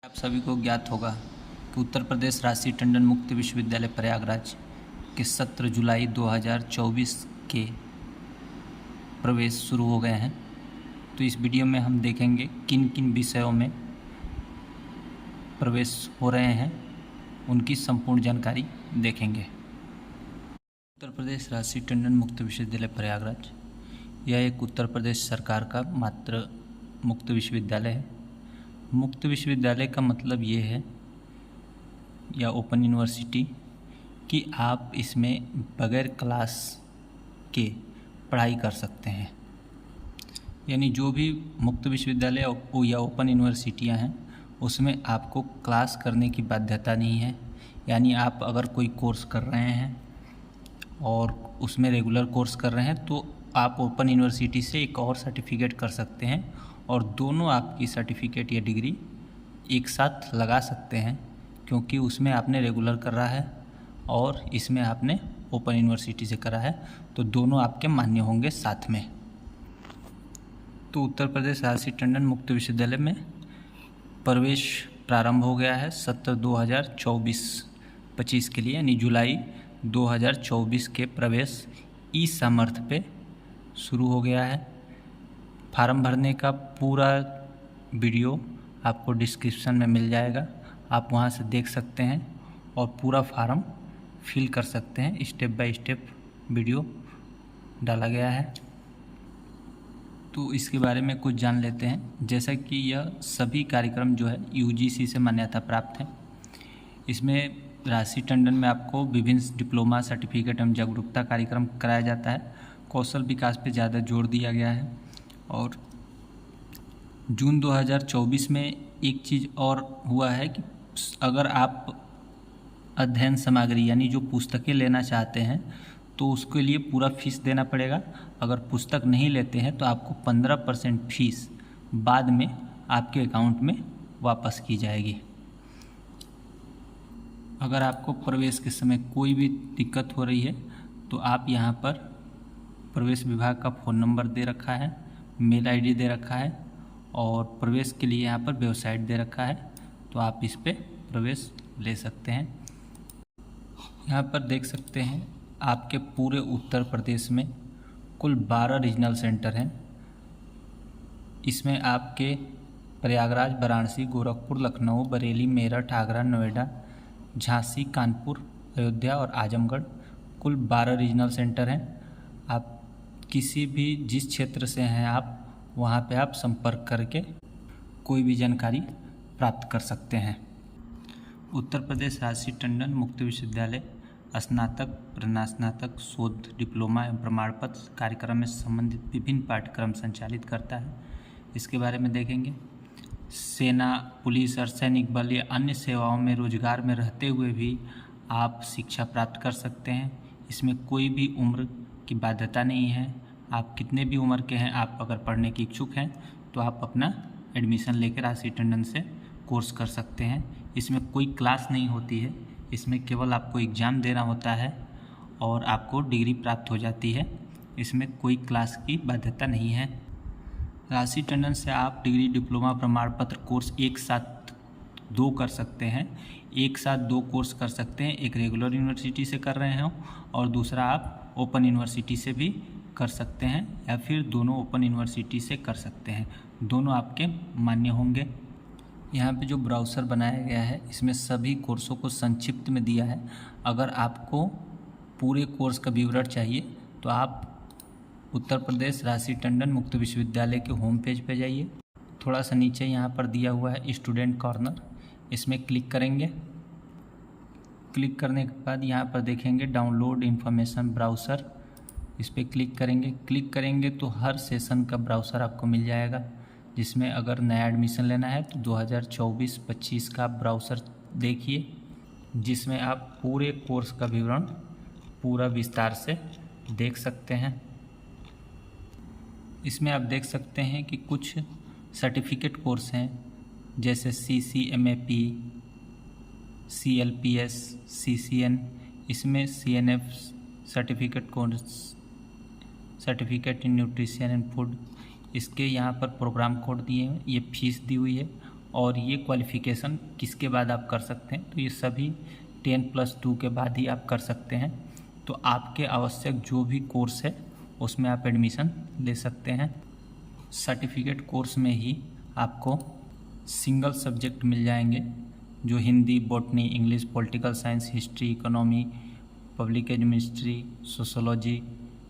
आप सभी को ज्ञात होगा कि उत्तर प्रदेश राशि टंडन मुक्त विश्वविद्यालय प्रयागराज के सत्र जुलाई 2024 के प्रवेश शुरू हो गए हैं। तो इस वीडियो में हम देखेंगे किन किन विषयों में प्रवेश हो रहे हैं, उनकी संपूर्ण जानकारी देखेंगे। उत्तर प्रदेश राशि टंडन मुक्त विश्वविद्यालय प्रयागराज यह एक उत्तर प्रदेश सरकार का मात्र मुक्त विश्वविद्यालय है। मुक्त विश्वविद्यालय का मतलब ये है, या ओपन यूनिवर्सिटी, कि आप इसमें बगैर क्लास के पढ़ाई कर सकते हैं। यानी जो भी मुक्त विश्वविद्यालय या ओपन यूनिवर्सिटियां हैं उसमें आपको क्लास करने की बाध्यता नहीं है। यानी आप अगर कोई कोर्स कर रहे हैं और उसमें रेगुलर कोर्स कर रहे हैं तो आप ओपन यूनिवर्सिटी से एक और सर्टिफिकेट कर सकते हैं और दोनों आपकी सर्टिफिकेट या डिग्री एक साथ लगा सकते हैं, क्योंकि उसमें आपने रेगुलर कर रहा है और इसमें आपने ओपन यूनिवर्सिटी से करा है, तो दोनों आपके मान्य होंगे साथ में। तो उत्तर प्रदेश राशि टंडन मुक्त विश्वविद्यालय में प्रवेश प्रारंभ हो गया है सत्र 2024-25 के लिए, यानी जुलाई 2024 के प्रवेश ई सामर्थ्य पे शुरू हो गया है। फार्म भरने का पूरा वीडियो आपको डिस्क्रिप्शन में मिल जाएगा, आप वहां से देख सकते हैं और पूरा फार्म फिल कर सकते हैं। स्टेप बाय स्टेप वीडियो डाला गया है। तो इसके बारे में कुछ जान लेते हैं। जैसा कि यह सभी कार्यक्रम जो है यूजीसी से मान्यता प्राप्त है। इसमें राशि टंडन में आपको विभिन्न डिप्लोमा, सर्टिफिकेट एवं जागरूकता कार्यक्रम कराया जाता है। कौशल विकास पे ज़्यादा जोर दिया गया है। और जून 2024 में एक चीज़ और हुआ है कि अगर आप अध्ययन सामग्री यानी जो पुस्तकें लेना चाहते हैं तो उसके लिए पूरा फीस देना पड़ेगा। अगर पुस्तक नहीं लेते हैं तो आपको 15% फीस बाद में आपके अकाउंट में वापस की जाएगी। अगर आपको प्रवेश के समय कोई भी दिक्कत हो रही है तो आप यहाँ पर प्रवेश विभाग का फ़ोन नंबर दे रखा है, मेल आईडी दे रखा है और प्रवेश के लिए यहाँ पर वेबसाइट दे रखा है, तो आप इस पे प्रवेश ले सकते हैं। यहाँ पर देख सकते हैं आपके पूरे उत्तर प्रदेश में कुल 12 रीजनल सेंटर हैं। इसमें आपके प्रयागराज, वाराणसी, गोरखपुर, लखनऊ, बरेली, मेरठ, आगरा, नोएडा, झांसी, कानपुर, अयोध्या और आजमगढ़ कुल 12 रीजनल सेंटर हैं। आप किसी भी जिस क्षेत्र से हैं आप वहाँ पे आप संपर्क करके कोई भी जानकारी प्राप्त कर सकते हैं। उत्तर प्रदेश राशि टंडन मुक्त विश्वविद्यालय स्नातक, प्रस्नातक, शोध, डिप्लोमा एवं प्रमाण पत्र कार्यक्रम में संबंधित विभिन्न पाठ्यक्रम संचालित करता है। इसके बारे में देखेंगे। सेना, पुलिस, अर्धसैनिक बल या अन्य सेवाओं में रोजगार में रहते हुए भी आप शिक्षा प्राप्त कर सकते हैं। इसमें कोई भी उम्र की बाध्यता नहीं है। आप कितने भी उम्र के हैं, आप अगर पढ़ने के इच्छुक हैं तो आप अपना एडमिशन लेकर राशि टंडन से कोर्स कर सकते हैं। इसमें कोई क्लास नहीं होती है, इसमें केवल आपको एग्ज़ाम देना होता है और आपको डिग्री प्राप्त हो जाती है। इसमें कोई क्लास की बाध्यता नहीं है। राशि टंडन से आप डिग्री, डिप्लोमा, प्रमाण पत्र कोर्स एक साथ 2 कर सकते हैं। एक साथ 2 कोर्स कर सकते हैं, एक रेगुलर यूनिवर्सिटी से कर रहे हो और दूसरा आप ओपन यूनिवर्सिटी से भी कर सकते हैं, या फिर दोनों ओपन यूनिवर्सिटी से कर सकते हैं। दोनों आपके मान्य होंगे। यहाँ पे जो ब्राउज़र बनाया गया है इसमें सभी कोर्सों को संक्षिप्त में दिया है। अगर आपको पूरे कोर्स का विवरण चाहिए तो आप उत्तर प्रदेश राशि टंडन मुक्त विश्वविद्यालय के होम पेज पे जाइए। थोड़ा सा नीचे यहाँ पर दिया हुआ है स्टूडेंट कॉर्नर, इसमें क्लिक करेंगे। क्लिक करने के बाद यहाँ पर देखेंगे डाउनलोड इन्फॉर्मेशन ब्राउज़र, इस पर क्लिक करेंगे। क्लिक करेंगे तो हर सेशन का ब्राउज़र आपको मिल जाएगा, जिसमें अगर नया एडमिशन लेना है तो 2024-25 का ब्राउज़र देखिए, जिसमें आप पूरे कोर्स का विवरण पूरा विस्तार से देख सकते हैं। इसमें आप देख सकते हैं कि कुछ सर्टिफिकेट कोर्स हैं, जैसे CCMAP, CLPS, CCN। इसमें CNF certificate course, certificate in nutrition and food, इसके यहाँ पर प्रोग्राम कोड दिए हैं, ये फीस दी हुई है और ये क्वालिफ़िकेशन किसके बाद आप कर सकते हैं, तो ये सभी 10+2 के बाद ही आप कर सकते हैं। तो आपके आवश्यक जो भी कोर्स है उसमें आप एडमिशन ले सकते हैं। सर्टिफिकेट कोर्स में ही आपको सिंगल सब्जेक्ट मिल जाएंगे, जो Hindi, botany, English, political science, history, economy, public administration, sociology,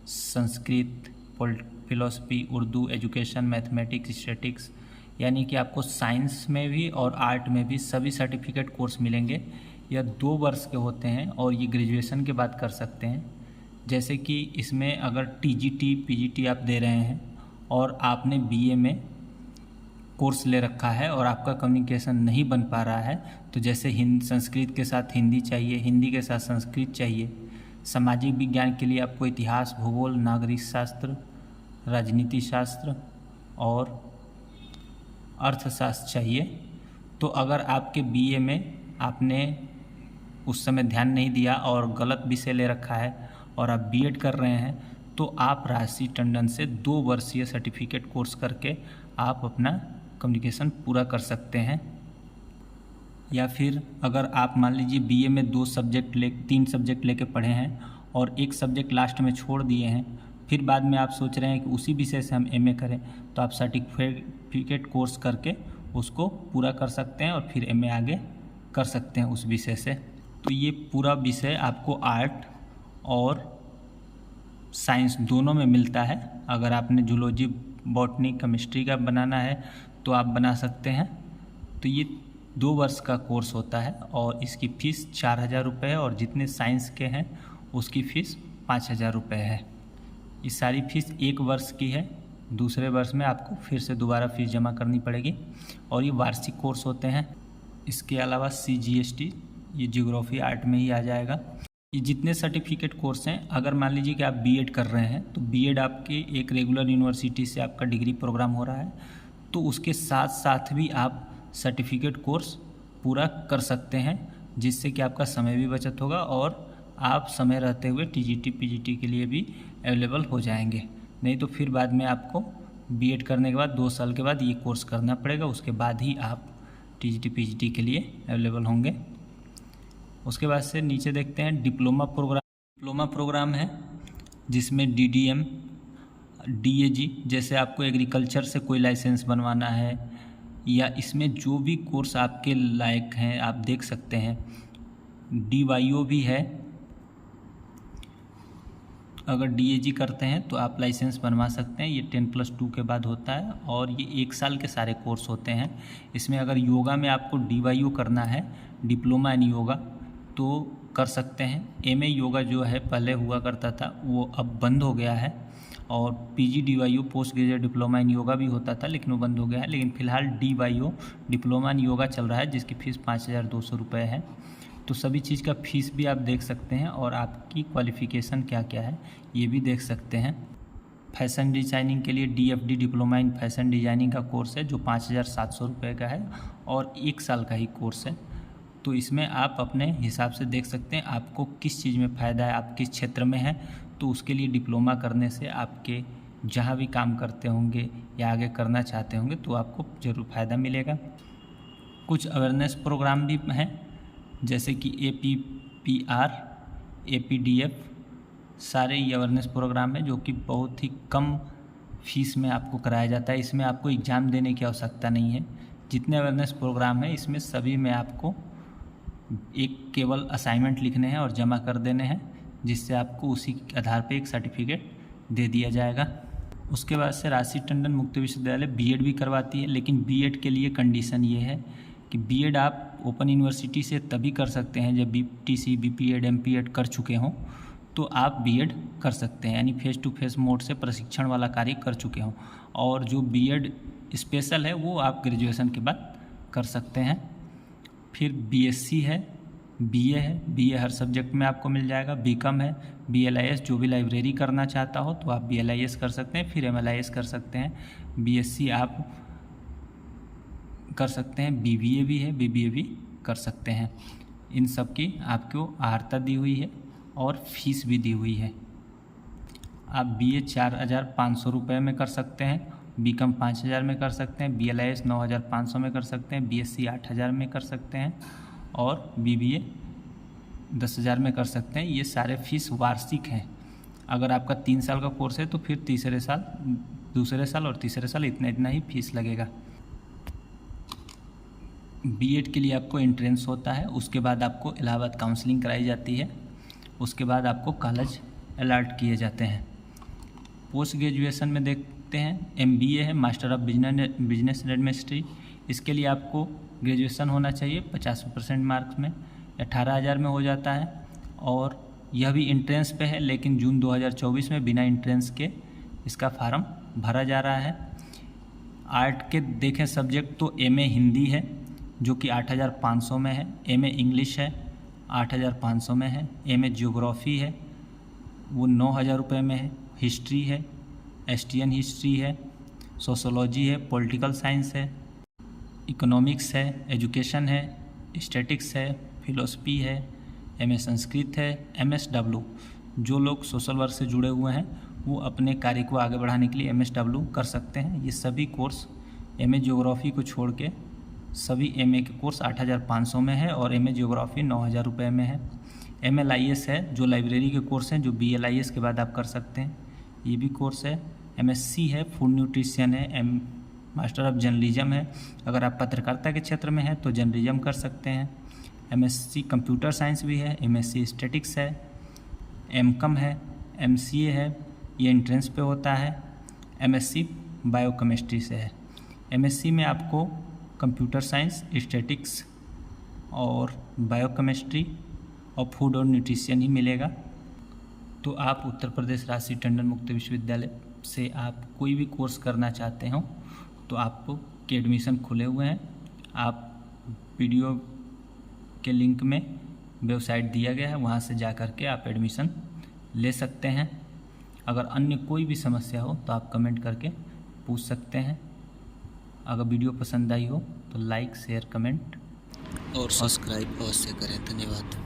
Sanskrit, philosophy, Urdu, education, mathematics, statics, यानी कि आपको साइंस में भी और आर्ट में भी सभी सर्टिफिकेट कोर्स मिलेंगे। यह 2 वर्ष के होते हैं और ये ग्रेजुएशन के बाद कर सकते हैं। जैसे कि इसमें अगर टीजीटी, पीजीटी आप दे रहे हैं और आपने बीए में कोर्स ले रखा है और आपका कम्युनिकेशन नहीं बन पा रहा है, तो जैसे संस्कृत के साथ हिंदी चाहिए, हिंदी के साथ संस्कृत चाहिए, सामाजिक विज्ञान के लिए आपको इतिहास, भूगोल, नागरिक शास्त्र, राजनीति शास्त्र और अर्थशास्त्र चाहिए। तो अगर आपके बीए में आपने उस समय ध्यान नहीं दिया और गलत विषय ले रखा है और आप बीएड कर रहे हैं, तो आप राशि टंडन से 2 वर्षीय सर्टिफिकेट कोर्स करके आप अपना कम्युनिकेशन पूरा कर सकते हैं। या फिर अगर आप मान लीजिए बीए में 3 सब्जेक्ट लेके पढ़े हैं और एक सब्जेक्ट लास्ट में छोड़ दिए हैं, फिर बाद में आप सोच रहे हैं कि उसी विषय से हम एमए करें, तो आप सर्टिफिकेट कोर्स करके उसको पूरा कर सकते हैं और फिर एमए आगे कर सकते हैं उस विषय से। तो ये पूरा विषय आपको आर्ट और साइंस दोनों में मिलता है। अगर आपने जूलॉजी, बॉटनी, केमिस्ट्री का बनाना है तो आप बना सकते हैं। तो ये 2 वर्ष का कोर्स होता है और इसकी फ़ीस 4,000 रुपये है और जितने साइंस के हैं उसकी फ़ीस 5,000 रुपये है। ये सारी फ़ीस 1 वर्ष की है, दूसरे वर्ष में आपको फिर से दोबारा फ़ीस जमा करनी पड़ेगी और ये वार्षिक कोर्स होते हैं। इसके अलावा CGST, ये ज्योग्राफी आर्ट में ही आ जाएगा। ये जितने सर्टिफिकेट कोर्स हैं, अगर मान लीजिए कि आप बीएड कर रहे हैं तो बीएड आपकी एक रेगुलर यूनिवर्सिटी से आपका डिग्री प्रोग्राम हो रहा है, तो उसके साथ साथ भी आप सर्टिफिकेट कोर्स पूरा कर सकते हैं, जिससे कि आपका समय भी बचत होगा और आप समय रहते हुए टीजीटी, पीजीटी के लिए भी अवेलेबल हो जाएंगे। नहीं तो फिर बाद में आपको बीएड करने के बाद 2 साल के बाद ये कोर्स करना पड़ेगा, उसके बाद ही आप टीजीटी, पीजीटी के लिए अवेलेबल होंगे। उसके बाद से नीचे देखते हैं डिप्लोमा प्रोग्राम है, जिसमें DDM, DAG, जैसे आपको एग्रीकल्चर से कोई लाइसेंस बनवाना है या इसमें जो भी कोर्स आपके लायक हैं आप देख सकते हैं। DYO भी है, अगर DAG करते हैं तो आप लाइसेंस बनवा सकते हैं। ये 10+2 के बाद होता है और ये 1 साल के सारे कोर्स होते हैं। इसमें अगर योगा में आपको DYO करना है, डिप्लोमा इन योगा, तो कर सकते हैं। MA योगा जो है पहले हुआ करता था, वो अब बंद हो गया है और PG DYO, post graduate diploma in yoga भी होता था लेकिन वो बंद हो गया है। लेकिन फ़िलहाल DYO, डिप्लोमा इन योगा चल रहा है, जिसकी फ़ीस 5,200 रुपये है। तो सभी चीज़ का फ़ीस भी आप देख सकते हैं और आपकी क्वालिफ़िकेशन क्या क्या है ये भी देख सकते हैं। फैशन डिज़ाइनिंग के लिए DFD, diploma in fashion designing का कोर्स है, जो 5,700 रुपये का है और 1 साल का ही कोर्स है। तो इसमें आप अपने हिसाब से देख सकते हैं आपको किस चीज़ में फ़ायदा है, आप किस क्षेत्र में हैं, तो उसके लिए डिप्लोमा करने से आपके जहाँ भी काम करते होंगे या आगे करना चाहते होंगे तो आपको ज़रूर फ़ायदा मिलेगा। कुछ अवेयरनेस प्रोग्राम भी हैं, जैसे कि APPR, APDF, सारे ये अवेयरनेस प्रोग्राम है जो कि बहुत ही कम फीस में आपको कराया जाता है। इसमें आपको एग्ज़ाम देने की आवश्यकता नहीं है। जितने अवेयरनेस प्रोग्राम है इसमें सभी में आपको एक केवल असाइनमेंट लिखने हैं और जमा कर देने हैं, जिससे आपको उसी के आधार पे एक सर्टिफिकेट दे दिया जाएगा। उसके बाद से राशि टंडन मुक्त विश्वविद्यालय बीएड भी करवाती है, लेकिन बीएड के लिए कंडीशन ये है कि बीएड आप ओपन यूनिवर्सिटी से तभी कर सकते हैं जब BTC, BPEd, MPEd कर चुके हों, तो आप बीएड कर सकते हैं, यानी फेस टू फेस मोड से प्रशिक्षण वाला कार्य कर चुके हों। और जो बीएड स्पेशल है वो आप ग्रेजुएशन के बाद कर सकते हैं। फिर BSc है, BA है, BA हर सब्जेक्ट में आपको मिल जाएगा। BCom है, BLIS, जो भी लाइब्रेरी करना चाहता हो तो आप BLIS कर सकते हैं, फिर MLIS कर सकते हैं। BSc आप कर सकते हैं, BBA भी है, BBA भी कर सकते हैं। इन सब की आपको अर्हता दी हुई है और फीस भी दी हुई है। आप BA 4,500 रुपये में कर सकते हैं बीकॉम 5,000 में कर सकते हैं, BLIS 9,500 में कर सकते हैं, BSc 8,000 में कर सकते हैं और BBA 10,000 में कर सकते हैं। ये सारे फीस वार्षिक हैं। अगर आपका 3 साल का कोर्स है तो फिर दूसरे साल और तीसरे साल इतना ही फीस लगेगा। बीएड के लिए आपको एंट्रेंस होता है, उसके बाद आपको इलाहाबाद काउंसलिंग कराई जाती है, उसके बाद आपको कॉलेज अलॉट किए जाते हैं। पोस्ट ग्रेजुएशन में देखते हैं MBA है, मास्टर ऑफ बिजनेस एडमिनिस्ट्री। इसके लिए आपको ग्रेजुएशन होना चाहिए 50% मार्क्स में, 18,000 में हो जाता है और यह भी एंट्रेंस पे है, लेकिन जून 2024 में बिना एंट्रेंस के इसका फार्म भरा जा रहा है। आर्ट के देखें सब्जेक्ट तो MA हिंदी है जो कि 8,500 में है, MA इंग्लिश है 8,500 में है, MA ज्योग्राफी है वो 9,000 रुपये में है, हिस्ट्री है, STN हिस्ट्री है, सोशोलॉजी है, पॉलिटिकल साइंस है, इकोनॉमिक्स है, एजुकेशन है, स्टैटिक्स है, फिलोसफी है, MA संस्कृत है, MSW। जो लोग सोशल वर्क से जुड़े हुए हैं वो अपने कार्य को आगे बढ़ाने के लिए MSW कर सकते हैं। ये सभी कोर्स MA ज्योग्राफी को छोड़ के सभी MA के कोर्स 8,500 में है और MA ज्योग्राफी 9,000 रुपये में है। MLIS है जो लाइब्रेरी के कोर्स हैं, जो BLIS के बाद आप कर सकते हैं, ये भी कोर्स है। MSc है, फूड न्यूट्रिशन है, मास्टर ऑफ जर्नलिज्म है। अगर आप पत्रकारिता के क्षेत्र में हैं तो जर्नलिज्म कर सकते हैं। MSc कंप्यूटर साइंस भी है, MSc स्टैटिक्स है, MCOM है, MCA है, ये एंट्रेंस पे होता है। MSc बायोकेमिस्ट्री से है। MSc में आपको कंप्यूटर साइंस, स्टैटिक्स और बायोकेमिस्ट्री और फूड और न्यूट्रिशन ही मिलेगा। तो आप उत्तर प्रदेश राजश्री टंडन मुक्त विश्वविद्यालय से आप कोई भी कोर्स करना चाहते हो तो आपको के एडमिशन खुले हुए हैं। आप वीडियो के लिंक में वेबसाइट दिया गया है, वहाँ से जा कर के आप एडमिशन ले सकते हैं। अगर अन्य कोई भी समस्या हो तो आप कमेंट करके पूछ सकते हैं। अगर वीडियो पसंद आई हो तो लाइक, शेयर, कमेंट और सब्सक्राइब अवश्य करें। धन्यवाद।